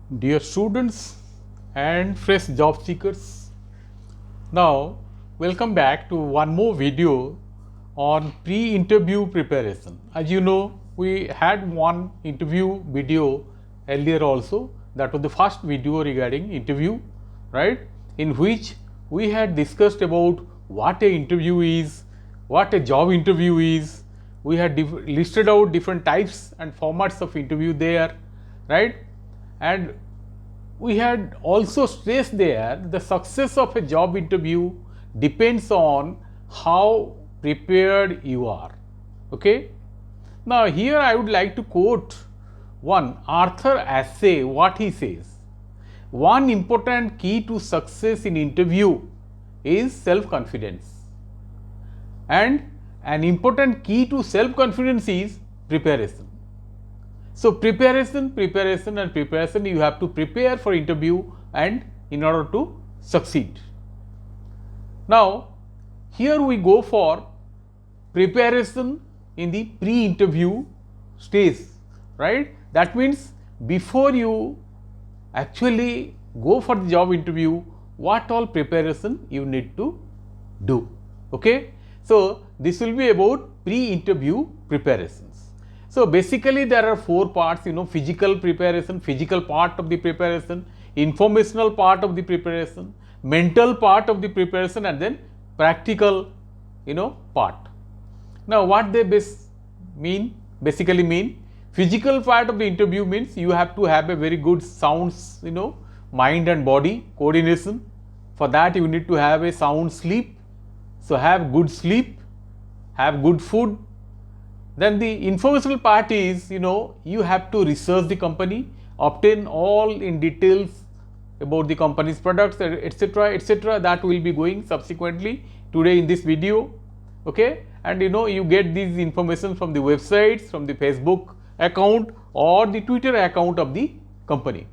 Dear students and fresh job seekers, now welcome back to one more video on pre-interview preparation. As you know, we had one interview video earlier also. That was the first video regarding interview, right? In which we had discussed about what a interview is, what a job interview is. We had listed out different types and formats of interview there, right? And we had also stressed there the success of a job interview depends on how prepared you are. Okay. Now here I would like to quote one Arthur Ashe, what he says. One important key to success in interview is self-confidence, and an important key to self-confidence is preparation. So preparation, you have to prepare for interview and in order to succeed. Now here we go for preparation in the pre-interview stage, right? That means before you actually go for the job interview, what all preparation you need to do. Okay. So this will be about pre-interview preparations. So basically there are four parts, physical preparation, physical part of the preparation, informational part of the preparation, mental part of the preparation, and then practical, part. Now what they basically mean, physical part of the interview means you have to have a very good sounds, mind and body coordination. For that you need to have a sound sleep. So have good sleep, have good food. Then the informational part is, you have to research the company, obtain all in details about the company's products, etc., etc. That will be going subsequently today in this video. Okay. And you get these information from the websites, from the Facebook account or the Twitter account of the company.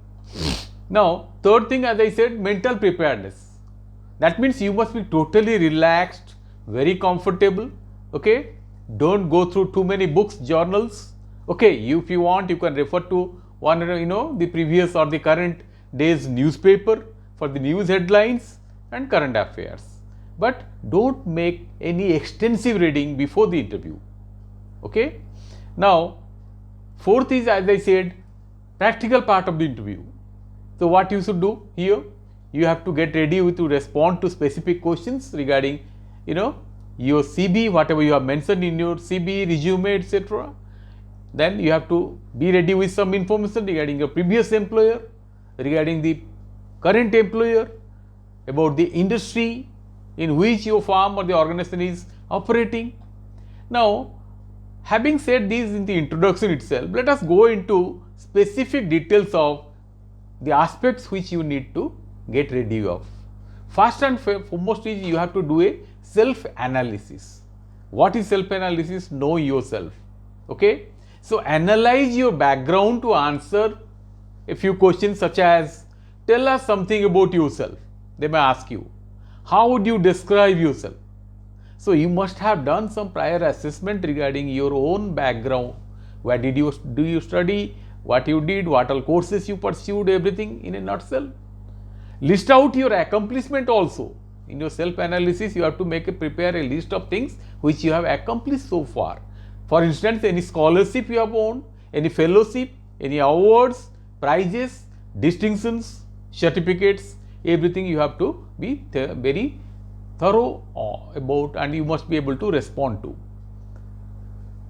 Now third thing, as I said, mental preparedness. That means you must be totally relaxed, very comfortable. Okay. Don't go through too many books, journals. Okay. If you want, you can refer to one, the previous or the current day's newspaper for the news headlines and current affairs. But don't make any extensive reading before the interview. Okay. Now fourth is, as I said, practical part of the interview. So what you should do here, you have to get ready to respond to specific questions regarding, your CV, whatever you have mentioned in your CV, resume, etc. Then you have to be ready with some information regarding your previous employer, regarding the current employer, about the industry in which your firm or the organization is operating. Now, having said this in the introduction itself, let us go into specific details of the aspects which you need to get ready of. First and foremost is you have to do a self-analysis. What is self-analysis? Know yourself. Okay. So analyze your background to answer a few questions such as, tell us something about yourself. They may ask you, how would you describe yourself? So you must have done some prior assessment regarding your own background. Where do you study? What you did? What all courses you pursued? Everything in a nutshell. List out your accomplishment also. In your self-analysis, you have to prepare a list of things which you have accomplished so far. For instance, any scholarship you have won, any fellowship, any awards, prizes, distinctions, certificates, everything you have to be very thorough about, and you must be able to respond to.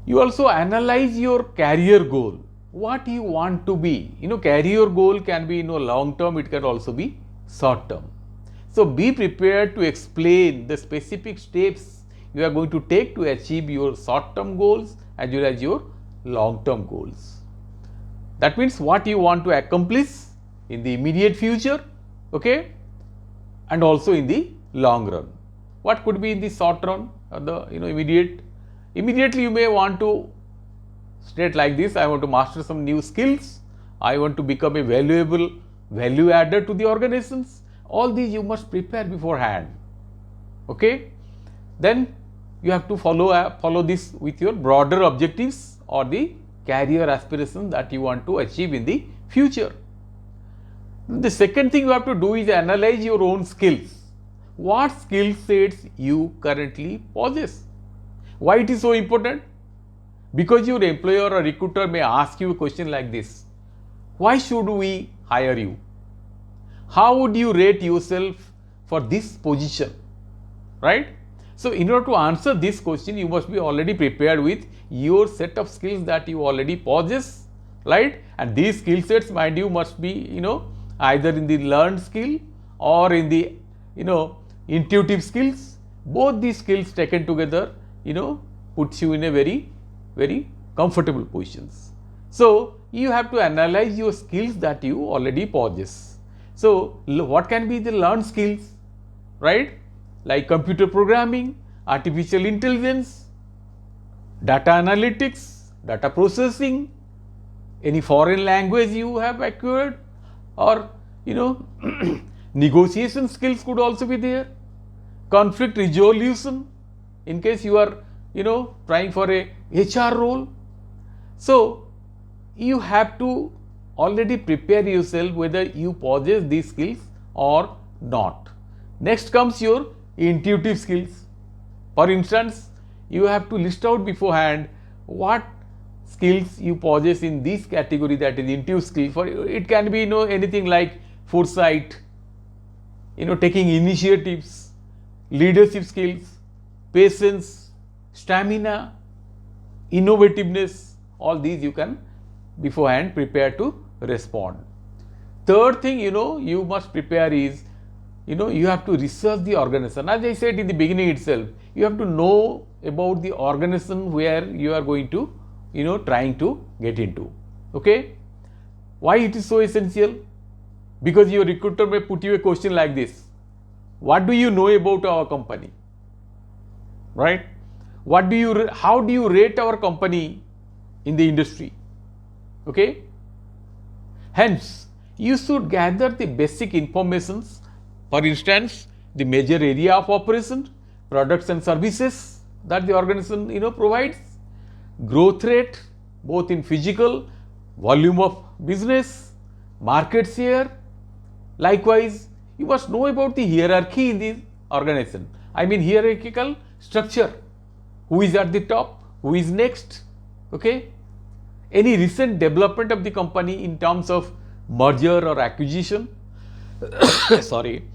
You also analyze your career goal. What you want to be. Career goal can be long term, it can also be short term. So be prepared to explain the specific steps you are going to take to achieve your short term goals as well as your long term goals. That means what you want to accomplish in the immediate future, okay, and also in the long run. What could be in the short run or the immediate? Immediately you may want to state like this: I want to master some new skills, I want to become a valuable value adder to the organizations. All these you must prepare beforehand. Okay. Then you have to follow this with your broader objectives or the career aspirations that you want to achieve in the future. The second thing you have to do is analyze your own skills. What skill sets you currently possess? Why it is so important? Because your employer or recruiter may ask you a question like this: why should we hire you? How would you rate yourself for this position? Right? So in order to answer this question, you must be already prepared with your set of skills that you already possess, right? And these skill sets, mind you, must be, either in the learned skill or in the, intuitive skills. Both these skills taken together, puts you in a very, very comfortable positions. So you have to analyze your skills that you already possess. So what can be the learned skills, right? Like computer programming, artificial intelligence, data analytics, data processing, any foreign language you have acquired, or negotiation skills could also be there, conflict resolution in case you are trying for a HR role. So you have to already prepare yourself whether you possess these skills or not. Next comes your intuitive skills. For instance, you have to list out beforehand what skills you possess in this category, that is intuitive skill. For it can be anything like foresight, taking initiatives, leadership skills, patience, stamina, innovativeness. All these you can beforehand prepare to respond. Third thing you must prepare is you have to research the organization. As I said in the beginning itself, you have to know about the organization where you are going to trying to get into. Okay, why it is so essential? Because your recruiter may put you a question like this: what do you know about our company, right? How do you rate our company in the industry? Okay, hence you should gather the basic informations. For instance, the major area of operation, products and services that the organization provides, growth rate both in physical, volume of business, market share. Likewise, you must know about the hierarchy in the organization. I mean hierarchical structure. Who is at the top? Who is next? Okay. Any recent development of the company in terms of merger or acquisition. Sorry.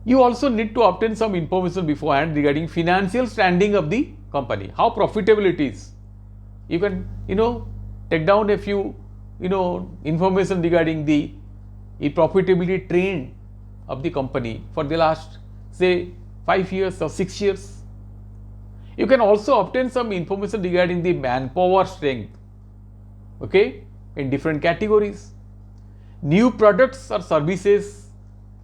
You also need to obtain some information beforehand regarding financial standing of the company, how profitable it is. You can, take down a few, information regarding the profitability trend of the company for the last, say, 5 years or 6 years. You can also obtain some information regarding the manpower strength, okay, in different categories. New products or services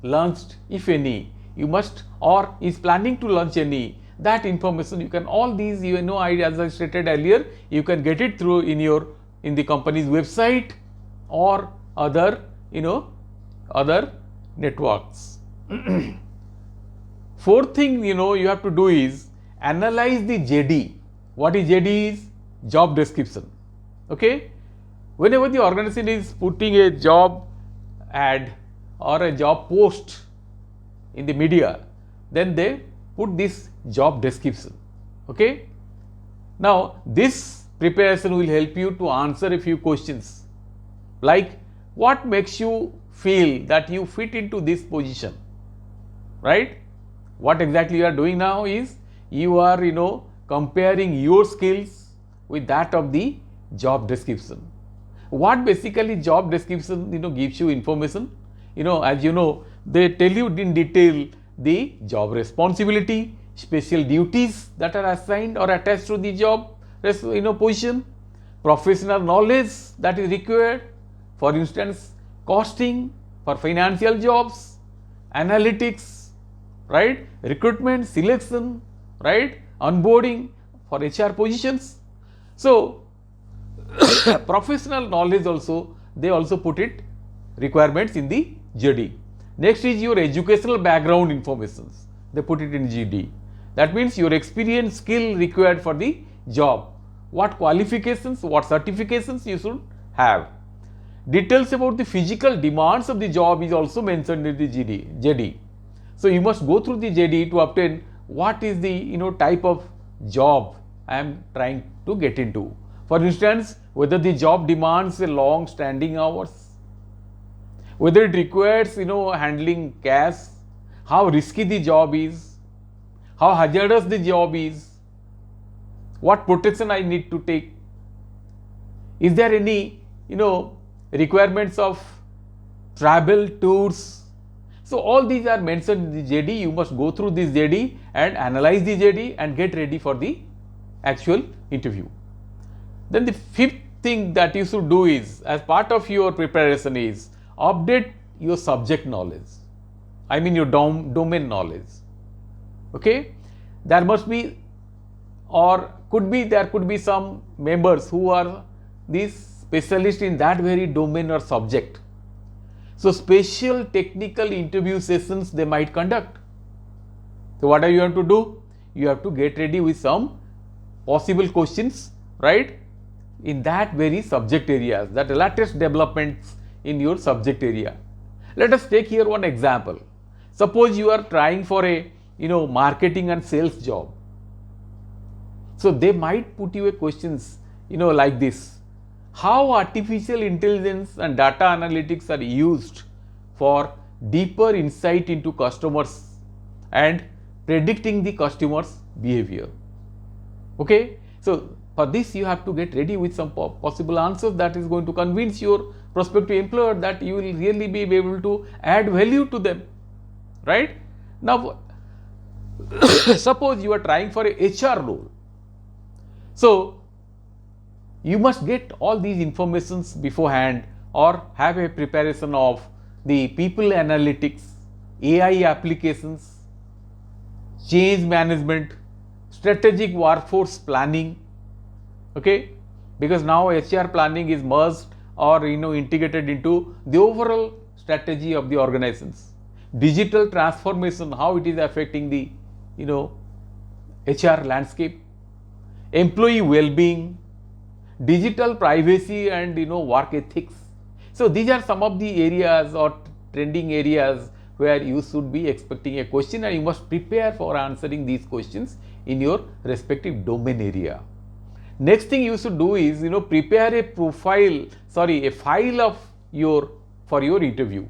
launched, if any, you must, or is planning to launch any, that information you can, all these as I stated earlier, you can get it through in the company's website or other other networks. Fourth thing you have to do is analyze the JD. What is JD? Is job description. Okay, whenever the organization is putting a job ad or a job post in the media, then they put this job description. Okay, now this preparation will help you to answer a few questions like what makes you feel that you fit into this position, right? What exactly you are doing now is you are comparing your skills with that of the job description. What basically job description gives you information, as they tell you in detail the job responsibility, special duties that are assigned or attached to the job position, professional knowledge that is required, for instance costing for financial jobs, analytics, right, recruitment, selection, right, onboarding for HR positions. So professional knowledge also, they also put it requirements in the JD. Next is your educational background informations, they put it in GD. That means your experience, skill required for the job, what qualifications, what certifications you should have. Details about the physical demands of the job is also mentioned in the JD. So you must go through the JD to obtain what is the type of job I am trying to get into. For instance, whether the job demands a long standing hours, whether it requires handling cash, how risky the job is, how hazardous the job is, what protection I need to take, is there any requirements of travel tours. So all these are mentioned in the JD. You must go through this JD and analyze the JD and get ready for the actual interview. Then the fifth thing that you should do is, as part of your preparation, is update your subject knowledge. I mean your domain knowledge. Okay, there must be, or there could be some members who are these specialists in that very domain or subject. So special technical interview sessions they might conduct. So what are you have to do? You have to get ready with some possible questions, right, in that very subject areas, that latest developments in your subject area. Let us take here one example. Suppose you are trying for a marketing and sales job. So they might put you a questions like this: how artificial intelligence and data analytics are used for deeper insight into customers and predicting the customers' behavior. Okay, so for this you have to get ready with some possible answers that is going to convince your prospective employer that you will really be able to add value to them, right? Now suppose you are trying for a HR role. So you must get all these informations beforehand, or have a preparation of the people analytics, AI applications, change management, strategic workforce planning. Okay, because now HR planning is merged or integrated into the overall strategy of the organizations. Digital transformation, how it is affecting the HR landscape, employee well-being, digital privacy and work ethics. So these are some of the areas or trending areas where you should be expecting a question, and you must prepare for answering these questions in your respective domain area. Next thing you should do is prepare a file of for your interview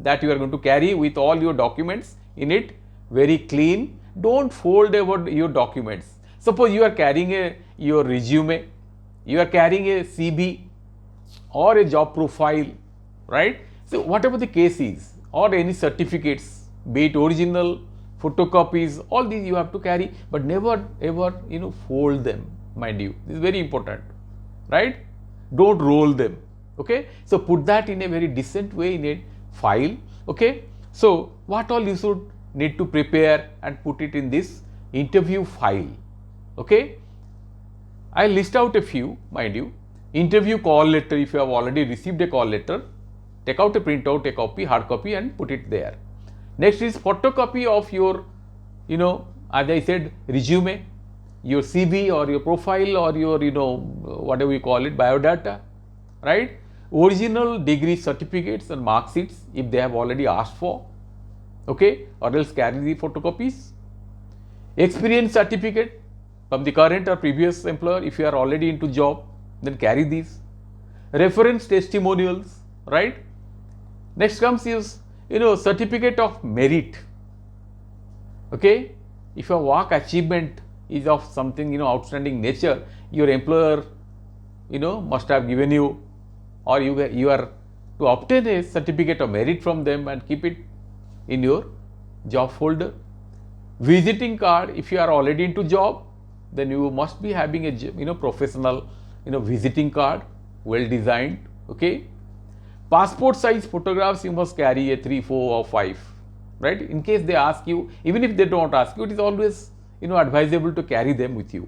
that you are going to carry with all your documents in it, very clean. Don't fold over your documents. Suppose you are carrying your resume, you are carrying a CV or a job profile, right? So whatever the case is, or any certificates, be it original, photocopies, all these you have to carry, but never ever fold them, mind you. This is very important, right? Don't roll them. Okay, so put that in a very decent way in a file. Okay, so what all you should need to prepare and put it in this interview file. Okay, I list out a few, mind you. Interview call letter. If you have already received a call letter, take out a printout, a copy, hard copy, and put it there. Next is photocopy of your as I said, resume, your CV or your profile or your whatever you call it, biodata, right? Original degree certificates and mark sheets if they have already asked for. Okay, or else carry the photocopies. Experience certificate from the current or previous employer. If you are already into job, then carry these. Reference testimonials, right? Next comes is certificate of merit. Okay, if your work achievement is of something outstanding nature, your employer must have given you, or you are to obtain a certificate of merit from them and keep it in your job folder. Visiting card, if you are already into job, then you must be having a professional visiting card, well designed. Okay, passport size photographs you must carry a 3, 4 or 5, right? In case they ask you, even if they don't ask you, it is always advisable to carry them with you.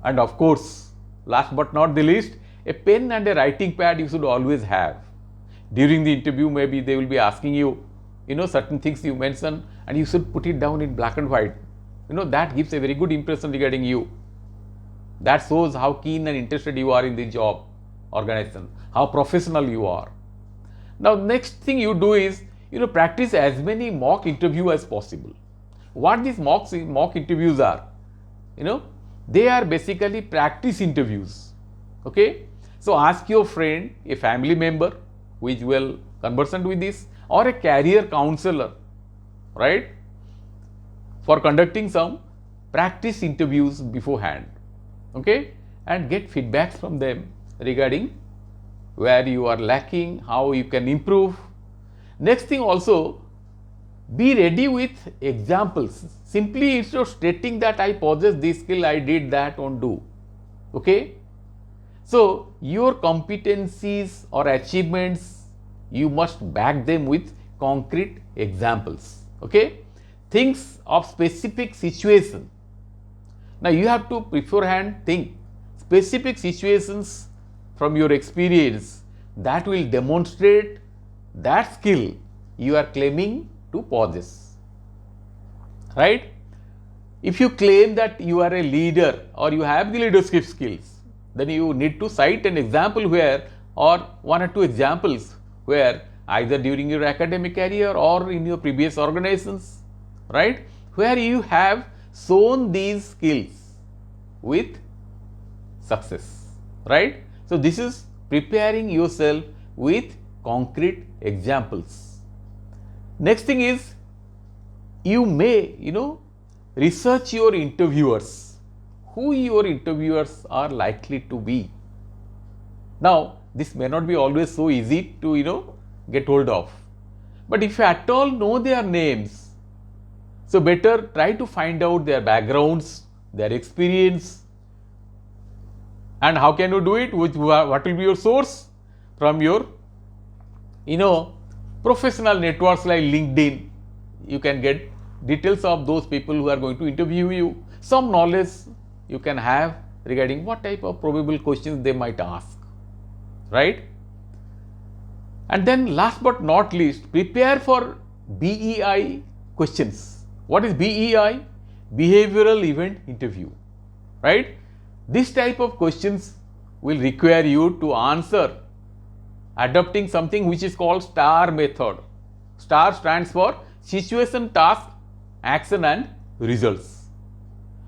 And of course, last but not the least, a pen and a writing pad you should always have. During the interview, maybe they will be asking you certain things you mention, and you should put it down in black and white. That gives a very good impression regarding you. That shows how keen and interested you are in the job. organization, how professional you are. Now, next thing you do is, practice as many mock interview as possible. What these mock interviews are, they are basically practice interviews. Okay, so ask your friend, a family member who is well conversant with this, or a career counselor, right, for conducting some practice interviews beforehand. Okay, and get feedbacks from them regarding where you are lacking, how you can improve. Next thing also, be ready with examples. Simply instead of stating that I possess this skill, I did that, won't do. Okay, so your competencies or achievements, you must back them with concrete examples. Okay, things of specific situation. Now you have to beforehand think specific situations from your experience that will demonstrate that skill you are claiming to possess, right? If you claim that you are a leader or you have the leadership skills, then you need to cite an example where, or one or two examples where, either during your academic career or in your previous organizations, right, where you have shown these skills with success, right? So this is preparing yourself with concrete examples. Next thing is, you may, research your interviewers, who your interviewers are likely to be. Now, this may not be always so easy to, get hold of, but if you at all know their names, so better try to find out their backgrounds, their experience. And how can you do it? What will be your source? From your, professional networks like LinkedIn. You can get details of those people who are going to interview you. Some knowledge you can have regarding what type of probable questions they might ask, right? And then last but not least, prepare for BEI questions. What is BEI? Behavioral Event Interview, right? This type of questions will require you to answer adopting something which is called STAR method. STAR stands for situation, task, action and results.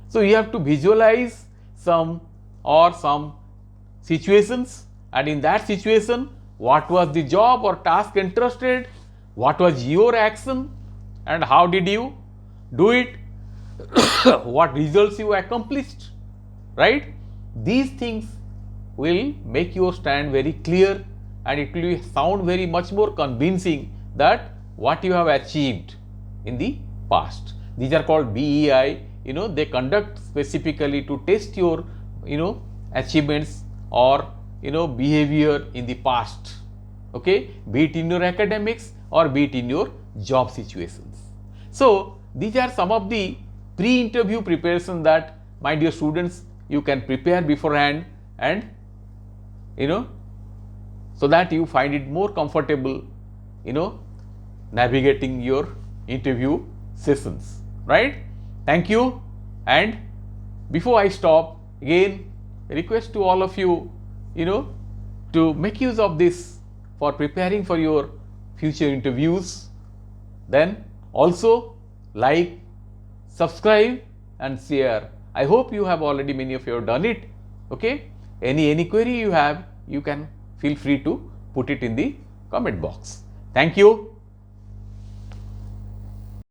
So you have to visualize some situations, and in that situation, what was the job or task entrusted, what was your action and how did you do it, what results you accomplished, right? These things will make your stand very clear, and it will sound very much more convincing that what you have achieved in the past. These are called BEI. They conduct specifically to test your, achievements or, behavior in the past. Okay, be it in your academics or be it in your job situations. So these are some of the pre-interview preparation that, my dear students, you can prepare beforehand, and so that you find it more comfortable, navigating your interview sessions, right? Thank you. And before I stop, again, request to all of you, to make use of this for preparing for your future interviews. Then also like, subscribe and share. I hope you have already, many of you have done it. Okay, any query you have, you can feel free to put it in the comment box. Thank you.